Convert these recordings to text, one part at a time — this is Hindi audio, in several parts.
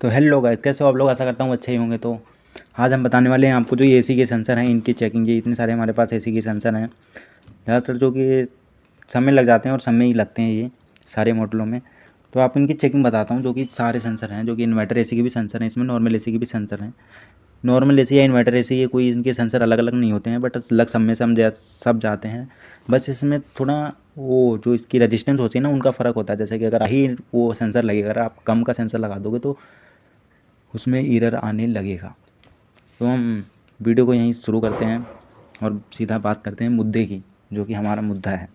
तो हेलो गाइस, कैसे हो आप लोग? आशा करता हूँ अच्छे ही होंगे। तो आज हम बताने वाले हैं आपको जो एसी के सेंसर हैं इनकी चेकिंग। ये इतने सारे हमारे पास एसी के सेंसर हैं, ज़्यादातर जो कि समय लग जाते हैं और समय ही लगते हैं ये सारे मॉडलों में। तो आप इनकी चेकिंग बताता हूँ। जो कि सारे सेंसर हैं, जो कि इन्वर्टर एसी के भी सेंसर हैं, इसमें नॉर्मल एसी के भी सेंसर हैं। नॉर्मल एसी या इन्वर्टर एसी ये कोई इनके सेंसर अलग अलग नहीं होते हैं, बट लग सब में सब जाते हैं। बस इसमें थोड़ा वो जो इसकी रजिस्टेंस होती है ना, उनका फ़र्क होता है। जैसे कि अगर ही वो सेंसर लगेगा, अगर आप कम का सेंसर लगा दोगे तो उसमें एरर आने लगेगा। तो हम वीडियो को यहीं शुरू करते हैं और सीधा बात करते हैं मुद्दे की, जो कि हमारा मुद्दा है।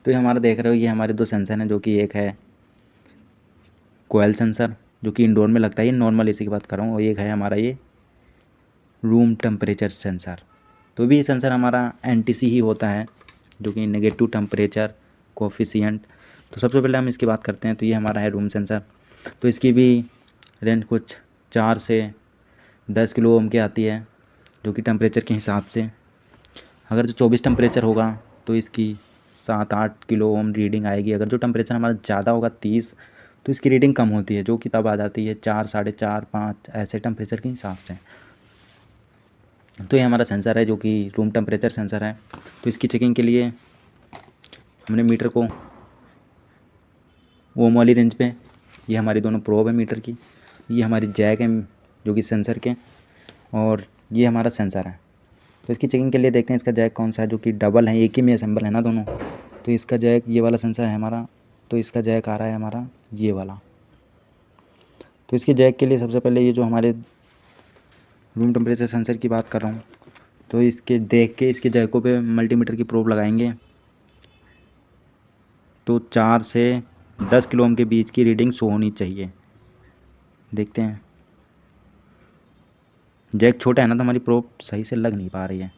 तो ये हमारा देख रहे हो, ये हमारे दो सेंसर हैं, जो कि एक है कोयल सेंसर जो कि इंडोर में लगता है, ये नॉर्मल एसी की बात कर रहा हूँ, और एक है हमारा ये रूम टेम्परेचर सेंसर। तो भी ये सेंसर हमारा एनटीसी ही होता है, जो कि नेगेटिव टेम्परेचर कोफिशिएंट। तो सबसे पहले हम इसकी बात करते हैं। तो ये हमारा है रूम सेंसर। तो इसकी भी रेंज कुछ 4 से 10 किलो ओम की आती है, जो कि टेम्परेचर के हिसाब से। अगर जो 24 टेम्परेचर होगा तो इसकी 7-8 किलो ओम रीडिंग आएगी। अगर जो टेम्परेचर हमारा ज़्यादा होगा 30, तो इसकी रीडिंग कम होती है, जो कि तब आ जाती है 4, 4.5, 5 ऐसे टेम्परेचर के हिसाब से। तो ये हमारा सेंसर है, जो कि रूम टेम्परेचर सेंसर है। तो इसकी चेकिंग के लिए हमने मीटर को ओम वाली रेंज पे, ये हमारी दोनों प्रोब है मीटर की, ये हमारी जैक है जो कि सेंसर के, और ये हमारा सेंसर है। तो इसकी चेकिंग के लिए देखते हैं इसका जैक कौन सा है, जो कि डबल है, एक ही में असेंबल है ना दोनों। तो इसका जैक ये वाला सेंसर है हमारा, तो इसका जैक आ रहा है हमारा ये वाला। तो इसके जैक के लिए सबसे पहले ये जो हमारे रूम टेम्परेचर सेंसर की बात कर रहा हूँ, तो इसके देख के इसके जैकों पे मल्टीमीटर की प्रोब लगाएंगे। तो 4 से 10 किलो ओम के बीच की रीडिंग शो होनी चाहिए। देखते हैं, जैक छोटा है ना, तो हमारी प्रोब सही से लग नहीं पा रही है।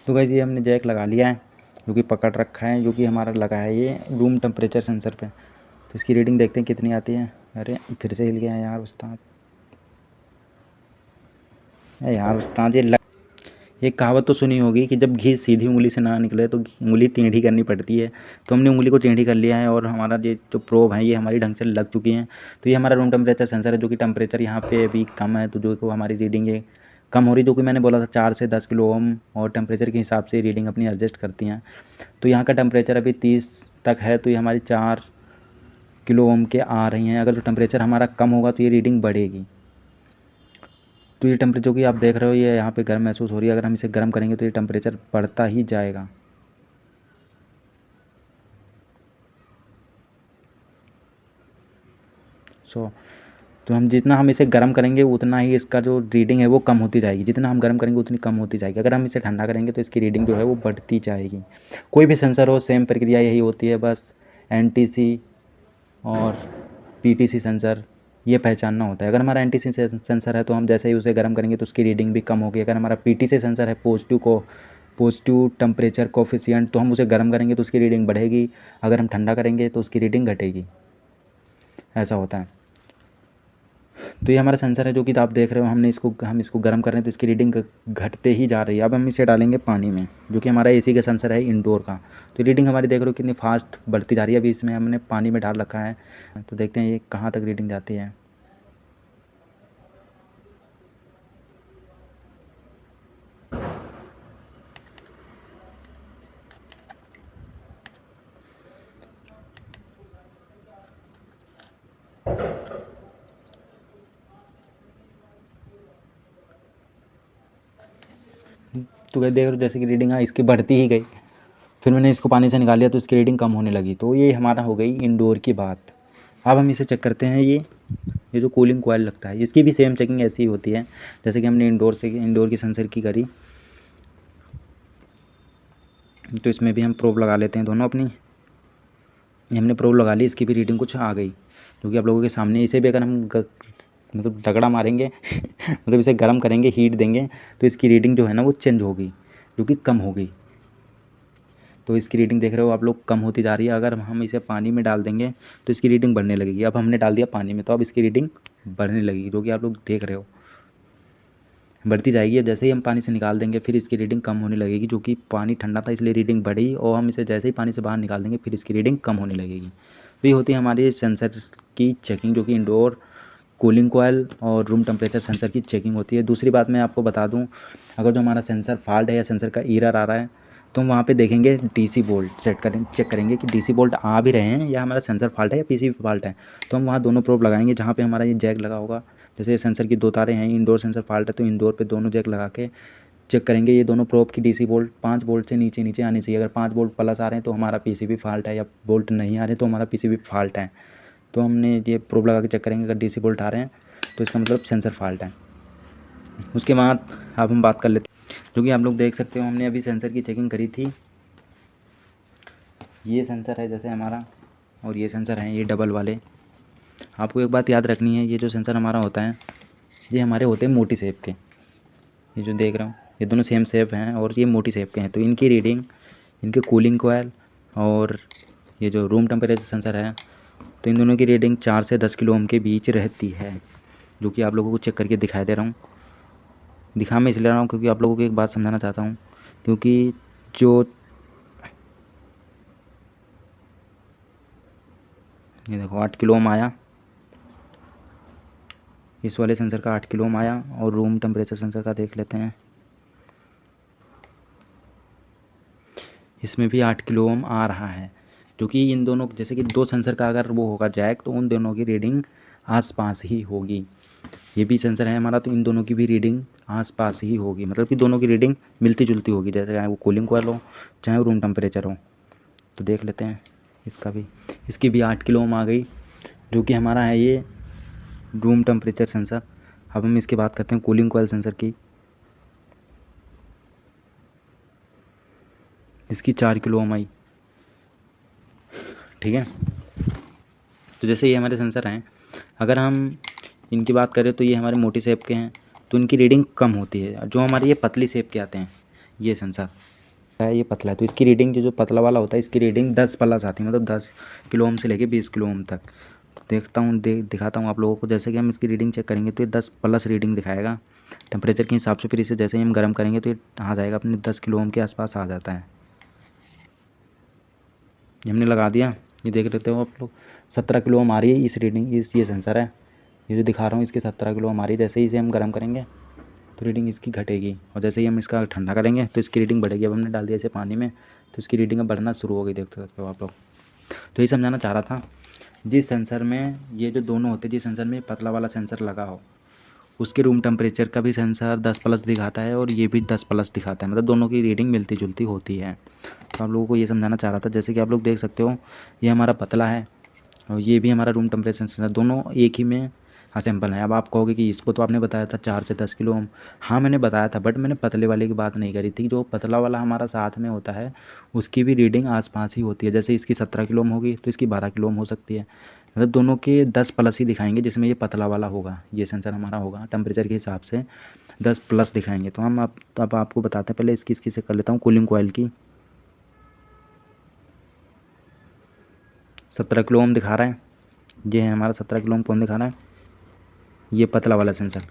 तो गाइस ये हमने जैक लगा लिया है, जो कि पकड़ रखा है, जो कि हमारा लगा है ये रूम टेम्परेचर सेंसर पे। तो इसकी रीडिंग देखते हैं कितनी आती है। अरे फिर से हिल गया है यार उस्ताद, यार उस्ताद ये एक कहावत तो सुनी होगी कि जब घी सीधी उंगली से ना निकले तो उंगली टेढ़ी करनी पड़ती है। तो हमने उंगली को टेढ़ी कर लिया है, और हमारा ये जो प्रोब है ये हमारी ढंग से लग चुकी हैं। तो ये हमारा रूम टेम्परेचर सेंसर है, जो कि टेम्परेचर यहाँ पे अभी कम है, तो जो को हमारी रीडिंग है कम हो रही, जो कि मैंने बोला था 4 से 10 किलो ओम, और टेम्परेचर के हिसाब से रीडिंग अपनी एडजस्ट करती हैं। तो यहाँ का टेम्परेचर अभी 30 तक है, तो ये हमारी 4 किलो ओम के आ रही हैं। अगर जो टेम्परेचर हमारा कम होगा तो ये रीडिंग बढ़ेगी। तो ये टेम्परेचर कि आप देख रहे हो ये यहाँ पे गर्म महसूस हो रही है, अगर हम इसे गर्म करेंगे तो ये टेम्परेचर बढ़ता ही जाएगा। तो हम जितना हम इसे गर्म करेंगे उतना ही इसका जो रीडिंग है वो कम होती जाएगी। जितना हम गर्म करेंगे उतनी कम होती जाएगी। अगर हम इसे ठंडा करेंगे तो इसकी रीडिंग जो है वो बढ़ती जाएगी। कोई भी सेंसर हो सेम प्रक्रिया यही होती है, बस एनटीसी और पीटीसी सेंसर ये पहचानना होता है। अगर हमारा एनटीसी सेंसर है तो हम जैसे ही उसे गर्म करेंगे तो उसकी रीडिंग भी कम होगी। अगर हमारा पीटीसी सेंसर है पॉजिटिव टेम्परेचर कोफिशिएंट, तो हम उसे गर्म करेंगे तो उसकी रीडिंग बढ़ेगी। अगर हम ठंडा करेंगे तो उसकी रीडिंग घटेगी। ऐसा होता है। तो ये हमारा सेंसर है, जो कि आप देख रहे हो, हम इसको गर्म कर रहे हैं तो इसकी रीडिंग घटते ही जा रही है। अब हम इसे डालेंगे पानी में, जो कि हमारा एसी का सेंसर है इंडोर का। तो रीडिंग हमारी देख रहे हो कितनी फास्ट बढ़ती जा रही है। अभी इसमें हमने पानी में डाल रखा है, तो देखते हैं ये कहाँ तक रीडिंग जाती है। तो देख रहे हो जैसे कि रीडिंग इसकी बढ़ती ही गई। फिर मैंने इसको पानी से निकाल लिया तो इसकी रीडिंग कम होने लगी। तो ये हमारा हो गई इंडोर की बात। अब हम इसे चेक करते हैं। ये जो कूलिंग कॉइल लगता है इसकी भी सेम चेकिंग ऐसी ही होती है जैसे कि हमने इंडोर की सेंसर की करी। तो इसमें भी हम प्रोब लगा लेते हैं दोनों अपनी। हमने प्रोब लगा ली, इसकी भी रीडिंग कुछ आ गई, जो कि आप लोगों के सामने। इसे भी अगर हम मतलब रगड़ा मारेंगे मतलब इसे गर्म करेंगे, हीट देंगे, तो इसकी रीडिंग जो है ना वो चेंज होगी, जो कि कम होगी। तो इसकी रीडिंग देख रहे हो आप लोग, कम होती जा रही है। अगर हम इसे पानी में डाल देंगे तो इसकी रीडिंग बढ़ने लगेगी। अब हमने डाल दिया पानी में, तो अब इसकी रीडिंग बढ़ने लगेगी, जो कि आप लोग देख रहे हो बढ़ती जाएगी। अब जैसे ही हम पानी से निकाल देंगे फिर इसकी रीडिंग कम होने लगेगी, जो कि पानी ठंडा था इसलिए रीडिंग बढ़ी, और हम इसे जैसे ही पानी से बाहर निकाल देंगे फिर इसकी रीडिंग कम होने लगेगी। तो ये होती है हमारी सेंसर की चेकिंग, जो कि इंडोर कूलिंग कोयल और रूम टेम्परेचर सेंसर की चेकिंग होती है। दूसरी बात मैं आपको बता दूं, अगर जो हमारा सेंसर फॉल्ट है या सेंसर का एरर आ रहा है तो हम वहाँ पे देखेंगे डीसी वोल्ट चेक करेंगे कि डीसी वोल्ट आ भी रहे हैं या हमारा सेंसर फॉल्ट है या पीसीबी फॉल्ट है। तो हम वहाँ दोनों प्रोब लगाएंगे जहाँ पे हमारा ये जैक लगा होगा। जैसे सेंसर की 2 तारें हैं, इंडोर सेंसर फॉल्ट है तो इंडोर पे दोनों जैक लगा के चेक करेंगे ये दोनों प्रोब की डीसी वोल्ट 5 वोल्ट से नीचे आनी चाहिए। अगर 5 वोल्ट प्लस आ रहे हैं तो हमारा पीसीबी फॉल्ट है, या वोल्ट नहीं आ रहे तो हमारा पीसीबी फॉल्ट है। तो हमने ये प्रोब लगा के चेक करेंगे, अगर डीसी वोल्ट आ रहे हैं तो इसका मतलब सेंसर फॉल्ट है। उसके बाद अब हम बात कर लेते हैं, जो कि आप लोग देख सकते हो हमने अभी सेंसर की चेकिंग करी थी। ये सेंसर है जैसे हमारा, और ये सेंसर हैं ये डबल वाले। आपको एक बात याद रखनी है, ये जो सेंसर हमारा होता है ये हमारे होते हैं मोटी शेप के। ये जो देख रहा हूँ ये दोनों सेम शेप हैं और ये मोटी शेप के हैं। तो इनकी रीडिंग, इनके कूलिंग कोयल और ये जो रूम टेम्परेचर सेंसर है, तो इन दोनों की रीडिंग 4 से 10 किलो ओम के बीच रहती है, जो कि आप लोगों को चेक करके दिखाई दे रहा हूँ। दिखा मैं इसलिए रहा हूँ क्योंकि आप लोगों को एक बात समझाना चाहता हूँ, क्योंकि जो ये देखो 8 किलो ओम आया, इस वाले सेंसर का 8 किलो ओम आया, और रूम टेम्परेचर सेंसर का देख लेते हैं, इसमें भी 8 किलो ओम आ रहा है। क्योंकि इन दोनों जैसे कि 2 सेंसर का अगर वो होगा जैक तो उन दोनों की रीडिंग आसपास ही होगी। ये भी सेंसर है हमारा तो इन दोनों की भी रीडिंग आसपास ही होगी, मतलब कि दोनों की रीडिंग मिलती जुलती होगी, जैसे चाहे वो कूलिंग कॉइल हो चाहे वो रूम टेम्परेचर हो। तो देख लेते हैं इसका भी, इसकी भी 8 किलो ओम आ गई, जो कि हमारा है ये रूम टेम्परेचर सेंसर। अब हम इसकी बात करते हैं कूलिंग कॉइल सेंसर की। इसकी 4 किलो ओम आई, ठीक है। तो जैसे ये हमारे सेंसर हैं, अगर हम इनकी बात करें तो ये हमारे मोटी शेप के हैं तो इनकी रीडिंग कम होती है। जो हमारे ये पतली शेप के आते हैं ये सेंसर है, ये पतला है तो इसकी रीडिंग जो पतला वाला होता है इसकी रीडिंग 10 प्लस आती है, मतलब 10 किलो ओम से लेके 20 किलो ओम तक। देखता हूँ दिखाता हूँ आप लोगों को। जैसे कि हम इसकी रीडिंग चेक करेंगे तो ये 10 प्लस रीडिंग दिखाएगा टेम्परेचर के हिसाब से। फिर इसे जैसे ही हम गर्म करेंगे तो ये आ जाएगा अपने 10 किलो ओम के आसपास आ जाता है। ये हमने लगा दिया, ये देख लेते हो आप लोग 17 किलो ओम आ रही है इस रीडिंग। ये सेंसर है, ये जो दिखा रहा हूँ इसके 17 किलो ओम आ रही है। जैसे ही इसे हम गर्म करेंगे तो रीडिंग इसकी घटेगी, और जैसे ही हम इसका ठंडा करेंगे तो इसकी रीडिंग बढ़ेगी। अब हमने डाल दिया इसे पानी में तो इसकी रीडिंग अब बढ़ना शुरू हो गई, देख सकते हो आप लोग। तो ये समझाना चाह रहा था, जिस सेंसर में ये जो दोनों होते हैं, जिस सेंसर में पतला वाला सेंसर लगा हो उसके रूम टेम्परेचर का भी सेंसर 10 प्लस दिखाता है और ये भी 10 प्लस दिखाता है, मतलब दोनों की रीडिंग मिलती जुलती होती है। तो आप लोगों को ये समझाना चाह रहा था। जैसे कि आप लोग देख सकते हो ये हमारा पतला है और ये भी हमारा रूम टेम्परेचर सेंसर, दोनों एक ही में असेंबल है। अब आप कहोगे कि इसको तो आपने बताया था 4 से 10 किलो ओम। हाँ मैंने बताया था, बट मैंने पतले वाले की बात नहीं करी थी। जो पतला वाला हमारा साथ में होता है उसकी भी रीडिंग आसपास ही होती है। जैसे इसकी 17 किलो ओम होगी तो इसकी 12 किलो ओम हो सकती है, मतलब दोनों के 10 प्लस ही दिखाएंगे। जिसमें ये पतला वाला होगा, ये सेंसर हमारा होगा टेम्परेचर के हिसाब से 10 प्लस दिखाएंगे। तो हम अब आपको बताते हैं, पहले इसकी से कर लेता हूँ कूलिंग कॉइल की। 17 किलो ओम दिखा रहा है, ये है हमारा 17 किलो ओम कौन दिखा रहा है, ये पतला वाला सेंसर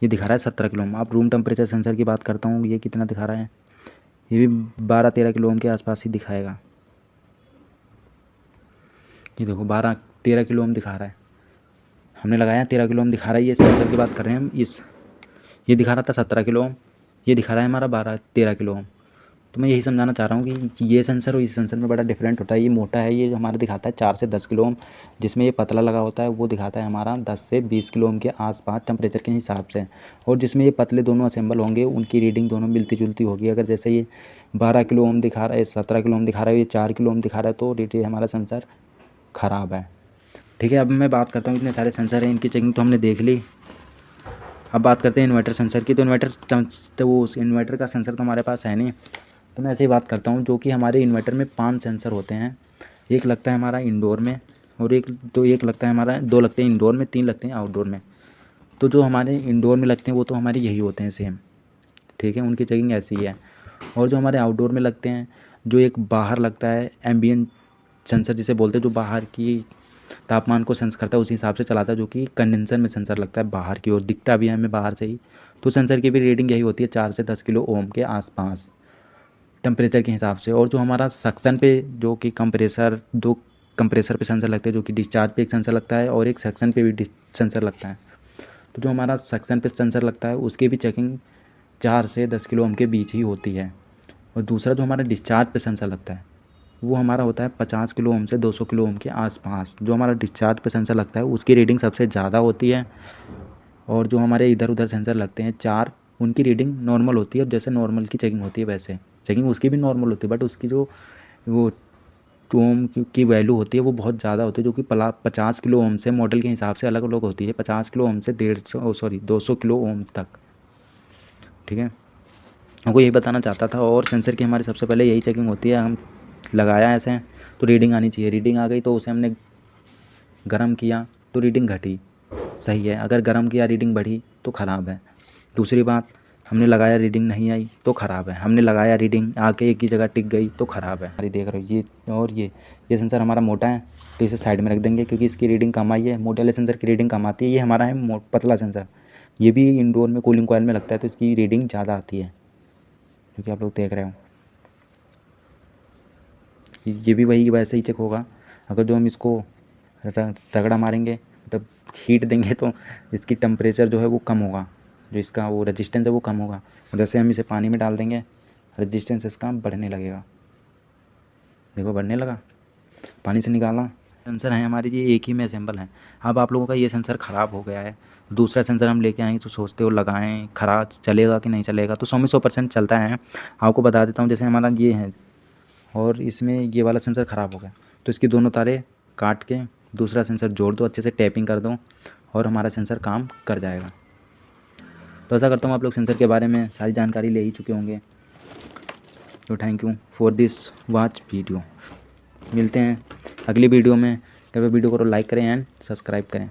ये दिखा रहा है 17 किलो ओम। आप रूम टेम्परेचर सेंसर की बात करता हूँ, ये कितना दिखा रहा है, ये भी 12-13 किलो ओम के आसपास ही दिखाएगा। ये देखो 12-13 किलो ओम दिखा रहा है, हमने लगाया 13 किलो ओम दिखा रहा है। ये सेंसर की बात कर रहे हैं हम। ये दिखा रहा था 17 किलो ओम, ये दिखा रहा है हमारा 12-13 किलो ओम। तो मैं यही समझाना चाह रहा हूँ कि ये सेंसर और इस सेंसर में बड़ा डिफरेंट होता है। ये मोटा है, ये हमारा दिखाता है 4 से 10 किलो ओम, जिसमें ये पतला लगा होता है वो दिखाता है हमारा 10 से 20 किलो ओम के आसपास टेम्परेचर के हिसाब से। और जिसमें ये पतले दोनों असेंबल होंगे उनकी रीडिंग दोनों मिलती जुलती होगी। अगर जैसे ये 12 किलो ओम दिखा रहा है, 17 किलो ओम दिखा रहा है, ये 4 किलो ओम दिखा रहा है, तो रीडिंग हमारा सेंसर ख़राब है, ठीक है। अब मैं बात करता हूँ, इतने सारे सेंसर हैं इनकी चेकिंग तो हमने देख ली। अब बात करते हैं इन्वर्टर सेंसर की। तो वो उस इन्वर्टर का सेंसर तो हमारे पास है नहीं, तो मैं ऐसे ही बात करता हूँ। जो कि हमारे इन्वर्टर में 5 सेंसर होते हैं। एक लगता है हमारा इंडोर में, और एक लगता है हमारा, 2 लगते हैं इंडोर में, 3 लगते हैं आउटडोर में। तो जो हमारे इंडोर में लगते हैं वो तो हमारे यही होते हैं सेम, ठीक है, उनकी चेकिंग ऐसी ही है। और जो हमारे आउटडोर में लगते हैं, जो एक बाहर लगता है एम्बियंट सेंसर जिसे बोलते हैं, जो बाहर की तापमान को सेंस करता है उसी हिसाब से चलाता है, जो कि कंडेंसर में सेंसर लगता है बाहर की ओर, दिखता भी है हमें बाहर से ही। तो सेंसर की भी रीडिंग यही होती है 4 से 10 किलो ओम के आसपास टेम्परेचर के हिसाब से। और जो हमारा सक्शन पे जो कि कंप्रेसर, दो कंप्रेसर पे सेंसर लगते हैं, जो कि डिस्चार्ज पे एक सेंसर लगता है और एक सक्शन पे भी सेंसर लगता है। तो जो हमारा सक्शन पे सेंसर लगता है उसकी भी चेकिंग 4 से 10 किलो ओम के बीच ही होती है। और दूसरा जो हमारा डिस्चार्ज पे सेंसर लगता है वो हमारा होता है 50 किलो ओम से 200 किलो ओम के आसपास। जो हमारा डिस्चार्ज पे सेंसर लगता है उसकी रीडिंग सबसे ज़्यादा होती है, और जो हमारे इधर उधर सेंसर लगते हैं 4, उनकी रीडिंग नॉर्मल होती है। और जैसे नॉर्मल की चेकिंग होती है वैसे चेकिंग उसकी भी नॉर्मल होती है, बट उसकी जो वो ओम की वैल्यू होती है वो बहुत ज़्यादा होती है, जो कि 50 किलो ओम से मॉडल के हिसाब से अलग अलग होती है। 50 किलो ओम से 200 किलो ओम तक। ठीक है, हमको यही बताना चाहता था। और सेंसर की हमारी सबसे पहले यही चेकिंग होती है, हम लगाया ऐसे तो रीडिंग आनी चाहिए। रीडिंग आ गई तो उसे हमने गर्म किया तो रीडिंग घटी, सही है। अगर गर्म किया रीडिंग बढ़ी तो ख़राब है। दूसरी बात, हमने लगाया रीडिंग नहीं आई तो ख़राब है। हमने लगाया रीडिंग आके एक ही जगह टिक गई तो ख़राब है। हमारी देख रहे हो ये, और ये सेंसर हमारा मोटा है तो इसे साइड में रख देंगे, क्योंकि इसकी रीडिंग कम आई है। मोटे वाले सेंसर की रीडिंग कम आती है। ये हमारा है पतला सेंसर, ये भी इंडोर में कूलिंग कॉइल में लगता है तो इसकी रीडिंग ज़्यादा आती है, जो कि आप लोग देख रहे हो। ये भी वही वैसे ही चेक होगा। अगर जो हम इसको रगड़ा मारेंगे मतलब हीट देंगे तो इसकी टेम्परेचर जो है वो कम होगा, जो इसका वो रेजिस्टेंस है वो कम होगा। और जैसे हम इसे पानी में डाल देंगे रेजिस्टेंस इसका बढ़ने लगेगा। देखो बढ़ने लगा, पानी से निकाला। सेंसर है हमारी ये एक ही में असेंबल है। अब आप लोगों का ये सेंसर ख़राब हो गया है, दूसरा सेंसर हम लेके आएंगे तो सोचते हो लगाएं, ख़राब चलेगा कि नहीं चलेगा। तो 100 में 100% चलता है। आपको बता देता हूँ, जैसे हमारा ये है और इसमें ये वाला सेंसर ख़राब हो गया तो इसकी दोनों तारें काट के दूसरा सेंसर जोड़ दो, अच्छे से टैपिंग कर दो और हमारा सेंसर काम कर जाएगा। तो ऐसा करता हूँ, आप लोग सेंसर के बारे में सारी जानकारी ले ही चुके होंगे। तो thank you for this watch video. मिलते हैं अगली वीडियो में। कृपया वीडियो को लाइक करें एंड सब्सक्राइब करें।